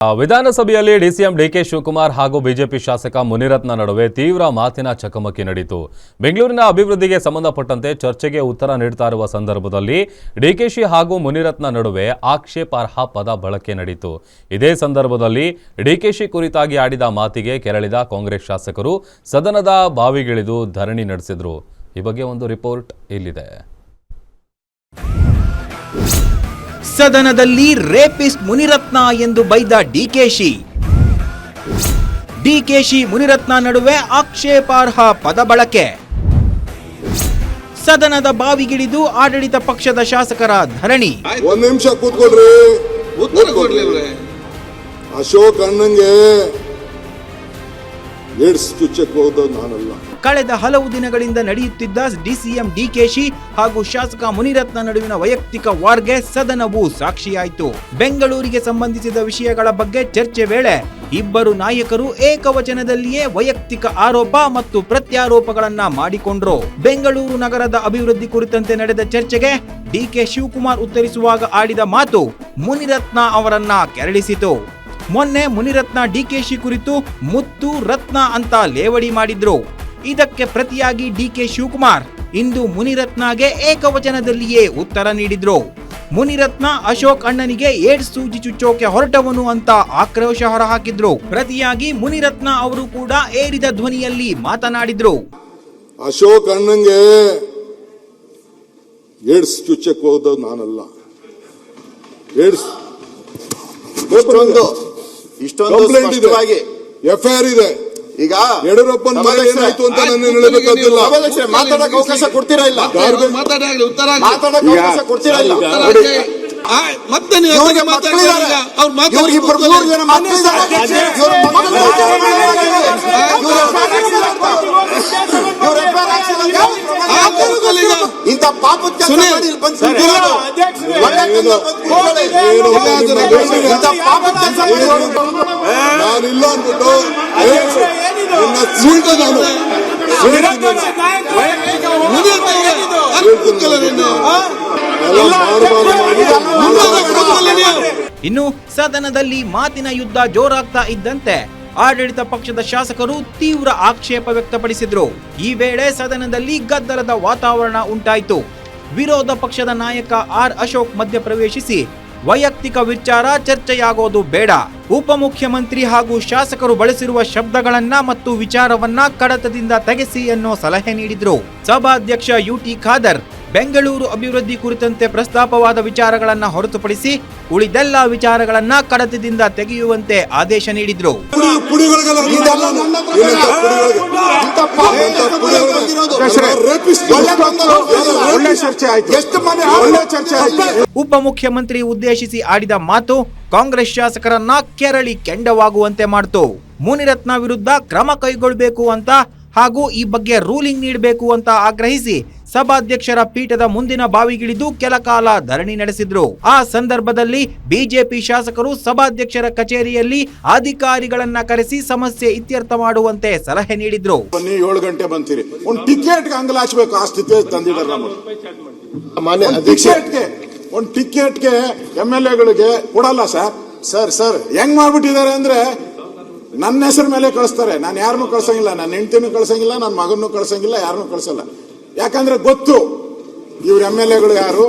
ವಿಧಾನಸಭೆಯಲ್ಲಿ DCM DK Shivakumar ಹಾಗೂ BJP ಶಾಸಕ ಮುನಿರತ್ನ ನಡುವೆ ತೀವ್ರ ಮಾತಿನ ಚಕಮಕಿ ನಡೆಯಿತು. ಬೆಂಗಳೂರಿನ ಅಭಿವೃದ್ಧಿಗೆ ಸಂಬಂಧಪಟ್ಟಂತೆ ಚರ್ಚೆಗೆ ಉತ್ತರ ನೀಡುತ್ತಾ ಇರುವ ಸಂದರ್ಭದಲ್ಲಿ ಡಿಕೆಶಿ ಹಾಗೂ ಮುನಿರತ್ನ ನಡುವೆ ಆಕ್ಷೇಪಾರ್ಹ ಪದ ಬಳಕೆ ನಡೆಯಿತು. ಇದೇ ಸಂದರ್ಭದಲ್ಲಿ ಡಿಕೆಶಿ ಕುರಿತಾಗಿ ಆಡಿದ ಮಾತಿಗೆ ಕೆರಳಿದ ಕಾಂಗ್ರೆಸ್ ಶಾಸಕರು ಸದನದ ಬಾವಿಗಿಳಿದು ಧರಣಿ ನಡೆಸಿದರು. ಈ ಬಗ್ಗೆ ಒಂದು ರಿಪೋರ್ಟ್ ಇಲ್ಲಿದೆ. ಸದನದಲ್ಲಿ ರೇಪಿಸ್ಟ್ ಮುನಿರತ್ನ ಎಂದು ಬೈದ ಡಿಕೆಶಿ ಮುನಿರತ್ನ ನಡುವೆ ಆಕ್ಷೇಪಾರ್ಹ ಪದ ಬಳಕೆ. ಸದನದ ಬಾವಿಗಿಳಿದು ಆಡಳಿತ ಪಕ್ಷದ ಶಾಸಕರ ಧರಣಿ. ಒಂದ್ ನಿಮಿಷ ಕೂತ್ಕೊಳ್ರಿ. ಅಶೋಕ್ ಅಣ್ಣಂಗೆ ಏಡ್ಸ್ ಚುಚ್ಚಕ್ಕೆ ಹೋಗೋದು ನಾನಲ್ಲ. ಕಳೆದ ಹಲವು ದಿನಗಳಿಂದ ನಡೆಯುತ್ತಿದ್ದ ಡಿಸಿಎಂ ಡಿಕೆಶಿ ಹಾಗೂ ಶಾಸಕ ಮುನಿರತ್ನ ನಡುವಿನ ವೈಯಕ್ತಿಕ ವಾರ್ಗೆ ಸದನವು ಸಾಕ್ಷಿಯಾಯಿತು. ಬೆಂಗಳೂರಿಗೆ ಸಂಬಂಧಿಸಿದ ವಿಷಯಗಳ ಬಗ್ಗೆ ಚರ್ಚೆ ವೇಳೆ ಇಬ್ಬರು ನಾಯಕರು ಏಕವಚನದಲ್ಲಿಯೇ ವೈಯಕ್ತಿಕ ಆರೋಪ ಮತ್ತು ಪ್ರತ್ಯಾರೋಪಗಳನ್ನ ಮಾಡಿಕೊಂಡ್ರು. ಬೆಂಗಳೂರು ನಗರದ ಅಭಿವೃದ್ಧಿ ಕುರಿತಂತೆ ನಡೆದ ಚರ್ಚೆಗೆ ಡಿಕೆ ಶಿವಕುಮಾರ್ ಉತ್ತರಿಸುವಾಗ ಆಡಿದ ಮಾತು ಮುನಿರತ್ನ ಅವರನ್ನ ಕೆರಳಿಸಿತು. ಮೊನ್ನೆ ಮುನಿರತ್ನ ಡಿಕೆಶಿ ಕುರಿತು ಮುತ್ತು ರತ್ನ ಅಂತ ಲೇವಡಿ ಮಾಡಿದ್ರು. ಇದಕ್ಕೆ ಪ್ರತಿಯಾಗಿ ಡಿಕೆ ಶಿವಕುಮಾರ್ ಇಂದು ಮುನಿರತ್ನಗೆ ಏಕವಚನದಲ್ಲಿಯೇ ಉತ್ತರ ನೀಡಿದ್ರು. ಮುನಿರತ್ನ ಅಶೋಕ್ ಅಣ್ಣನಿಗೆ ಏಡ್ಸ್ ಸೂಜಿ ಚುಚ್ಚೋಕೆ ಹೊರಟವನು ಅಂತ ಆಕ್ರೋಶ ಹೊರಹಾಕಿದ್ರು. ಪ್ರತಿಯಾಗಿ ಮುನಿರತ್ನ ಅವರು ಕೂಡ ಏರಿದ ಧ್ವನಿಯಲ್ಲಿ ಮಾತನಾಡಿದ್ರು. ಅಶೋಕ್ ಅಣ್ಣಂಗೆ ಏಡ್ಸ್ ಚುಚ್ಚಕ್ಕೆ ಹೋಗೋದು ನಾನಲ್ಲ. ಏಡ್ಸ್ ಇಷ್ಟೊಂದು ಸ್ಪಷ್ಟವಾಗಿ ಎಫ್ಐಆರ್ ಇದೆ. ಈಗ ಯಡಿಯೂರಪ್ಪನ ಮನೆ ಏನಾಯ್ತು ಅಂತ ನನ್ನ ಹೇಳಬೇಕಾಗಿಲ್ಲ. ಮಾತಾಡಕ್ಕೆ ಅವಕಾಶ ಕೊಡ್ತೀರಾ ಇಲ್ಲ? ಮಾತಾಡಕ್ಕೆ ಅವಕಾಶ ಕೊಡ್ತೀರಾ ಇಲ್ಲ? ಮತ್ತೆ ನೀವು ಇಂಥ ಪಾಪದ ಕೆಲಸ ನಾನಿಲ್ಲ ಅಂದ್ಬಿಟ್ಟು ಇನ್ನು ಸದನದಲ್ಲಿ ಮಾತಿನ ಯುದ್ಧ ಜೋರಾಗ್ತಾ ಇದ್ದಂತೆ ಆಡಳಿತ ಪಕ್ಷದ ಶಾಸಕರು ತೀವ್ರ ಆಕ್ಷೇಪ ವ್ಯಕ್ತಪಡಿಸಿದ್ರು. ಈ ವೇಳೆ ಸದನದಲ್ಲಿ ಗದ್ದಲದ ವಾತಾವರಣ ಉಂಟಾಯಿತು. ವಿರೋಧ ಪಕ್ಷದ ನಾಯಕ ಆರ್ ಅಶೋಕ್ ಮಧ್ಯಪ್ರವೇಶಿಸಿ ವೈಯಕ್ತಿಕ ವಿಚಾರ ಚರ್ಚೆಯಾಗೋದು ಬೇಡ, ಉಪಮುಖ್ಯಮಂತ್ರಿ ಹಾಗೂ ಶಾಸಕರು ಬಳಸಿರುವ ಶಬ್ದಗಳನ್ನ ಮತ್ತು ವಿಚಾರವನ್ನ ಕಡತದಿಂದ ತೆಗೆಸಿ ಅನ್ನೋ ಸಲಹೆ ನೀಡಿದ್ರು. ಸಭಾಧ್ಯಕ್ಷ ಯುಟಿ ಖಾದರ್ ಬೆಂಗಳೂರು ಅಭಿವೃದ್ಧಿ ಕುರಿತಂತೆ ಪ್ರಸ್ತಾಪವಾದ ವಿಚಾರಗಳನ್ನ ಹೊರತುಪಡಿಸಿ ಉಳಿದೆಲ್ಲ ವಿಚಾರಗಳನ್ನ ಕಡತದಿಂದ ತೆಗೆಯುವಂತೆ ಆದೇಶ ನೀಡಿದ್ರು. ಉಪಮುಖ್ಯಮಂತ್ರಿ ಉದ್ದೇಶಿಸಿ ಆಡಿದ ಮಾತು ಕಾಂಗ್ರೆಸ್ ಶಾಸಕರನ್ನ ಕೆರಳಿ ಕೆಂಡವಾಗುವಂತೆ ಮಾಡಿತು. ಮುನಿರತ್ನ ವಿರುದ್ಧ ಕ್ರಮ ಕೈಗೊಳ್ಳಬೇಕು ಅಂತ ಹಾಗೂ ಈ ಬಗ್ಗೆ ರೂಲಿಂಗ್ ನೀಡಬೇಕು ಅಂತ ಆಗ್ರಹಿಸಿ ಸಭಾಧ್ಯಕ್ಷರ ಪೀಠದ ಮುಂದಿನ ಬಾವಿಗಿಳಿದು ಕೆಲ ಕಾಲ ಧರಣಿ ನಡೆಸಿದ್ರು. ಆ ಸಂದರ್ಭದಲ್ಲಿ ಬಿಜೆಪಿ ಶಾಸಕರು ಸಭಾಧ್ಯಕ್ಷರ ಕಚೇರಿಯಲ್ಲಿ ಅಧಿಕಾರಿಗಳನ್ನ ಕರೆಸಿ ಸಮಸ್ಯೆ ಇತ್ಯರ್ಥ ಮಾಡುವಂತೆ ಸಲಹೆ ನೀಡಿದ್ರು. 7 ಗಂಟೆ ಬಂತೀರಿ, ಒಂದು ಟಿಕೆಟ್ ಅಂಗಲಾಚಬೇಕು, ಆ ಸ್ಥಿತಿ ತಂದಿದ್ದಾರೆ. ಒಂದು ಟಿಕೆಟ್ಗೆ MLA ಕೊಡಲ್ಲ ಸರ್. ಹೆಂಗ್ ಮಾಡ್ಬಿಟ್ಟಿದ್ದಾರೆ ಅಂದ್ರೆ ನನ್ನ ಹೆಸರು ಮೇಲೆ ಕಳಿಸ್ತಾರೆ. ನಾನು ಯಾರನ್ನೂ ಕಳ್ಸಂಗಿಲ್ಲ, ನನ್ನ ಹೆಂಡತಿನೂ ಕಳ್ಸಂಗಿಲ್ಲ, ನನ್ನ ಮಗನೂ ಕಳ್ಸಂಗಿಲ್ಲ, ಯಾರನ್ನೂ ಕಳ್ಸಲ್ಲ. ಯಾಕಂದ್ರೆ ಗೊತ್ತು ಇವ್ರ MLA ಯಾರು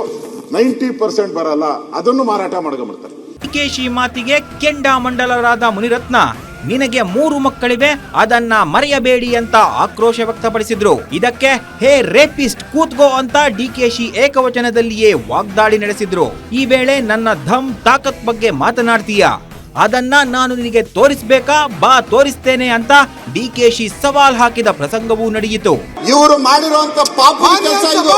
90% ಬರಲ್ಲ, ಅದನ್ನು ಮಾರಾಟ ಮಾಡ್ಕೊಂಡ್ಬಿಡ್ತಾರೆ. ಡಿಕೆಶಿ ಮಾತಿಗೆ ಕೆಂಡಾಮಂಡಲರಾದ ಮುನಿರತ್ನ ನಿನಗೆ 3 ಮಕ್ಕಳಿವೆ, ಅದನ್ನ ಮರೆಯಬೇಡಿ ಅಂತ ಆಕ್ರೋಶ ವ್ಯಕ್ತಪಡಿಸಿದ್ರು. ಇದಕ್ಕೆ ಹೇ ರೇಪಿಸ್ಟ್ ಕೂತ್ಕೋ ಅಂತ ಡಿಕೆಶಿ ಏಕವಚನದಲ್ಲಿಯೇ ವಾಗ್ದಾಳಿ ನಡೆಸಿದ್ರು. ಈ ವೇಳೆ ನನ್ನ ಧಮ್ ತಾಕತ್ ಬಗ್ಗೆ ಮಾತನಾಡ್ತೀಯಾ, ಅದನ್ನ ನಾನು ನಿನಗೆ ತೋರಿಸ್ಬೇಕಾ, ಬಾ ತೋರಿಸ್ತೇನೆ ಅಂತ ಡಿಕೆಶಿ ಸವಾಲ್ ಹಾಕಿದ ಪ್ರಸಂಗವೂ ನಡೆಯಿತು. ಇವರು ಮಾಡಿರುವಂತ ಪಾಪ ಕೆಲಸ ಇದು.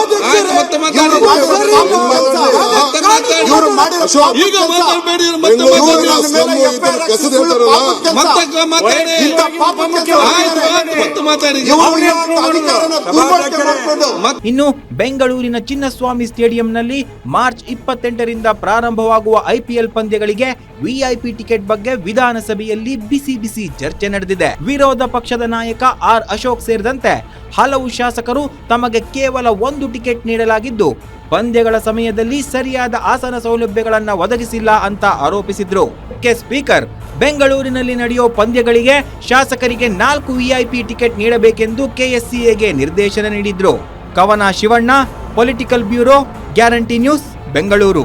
ಇನ್ನು ಬೆಂಗಳೂರಿನ ಚಿನ್ನಸ್ವಾಮಿ ಸ್ಟೇಡಿಯಂನಲ್ಲಿ ಮಾರ್ಚ್ 28ರಿಂದ ಪ್ರಾರಂಭವಾಗುವ IPL ಪಂದ್ಯಗಳಿಗೆ VIP ಟಿಕೆಟ್ ಬಗ್ಗೆ ವಿಧಾನಸಭೆಯಲ್ಲಿ ಬಿಸಿ ಚರ್ಚೆ ನಡೆದಿದೆ. ವಿರೋಧ ಪಕ್ಷದ ನಾಯಕ ಆರ್ ಅಶೋಕ್ ಸೇರಿದಂತೆ ಹಲವು ಶಾಸಕರು ತಮಗೆ ಕೇವಲ 1 ಟಿಕೆಟ್ ನೀಡಲಾಗಿದ್ದು ಪಂದ್ಯಗಳ ಸಮಯದಲ್ಲಿ ಸರಿಯಾದ ಆಸನ ಸೌಲಭ್ಯಗಳನ್ನ ಒದಗಿಸಿಲ್ಲ ಅಂತ ಆರೋಪಿಸಿದ್ರು. ಸ್ಪೀಕರ್ ಬೆಂಗಳೂರಿನಲ್ಲಿ ನಡೆಯೋ ಪಂದ್ಯಗಳಿಗೆ ಶಾಸಕರಿಗೆ 4 VIP ಟಿಕೆಟ್ ನೀಡಬೇಕೆಂದು KSCAಗೆ ನಿರ್ದೇಶನ ನೀಡಿದ್ರು. ಕವನ Shivanna, political bureau, guarantee news, Bengaluru.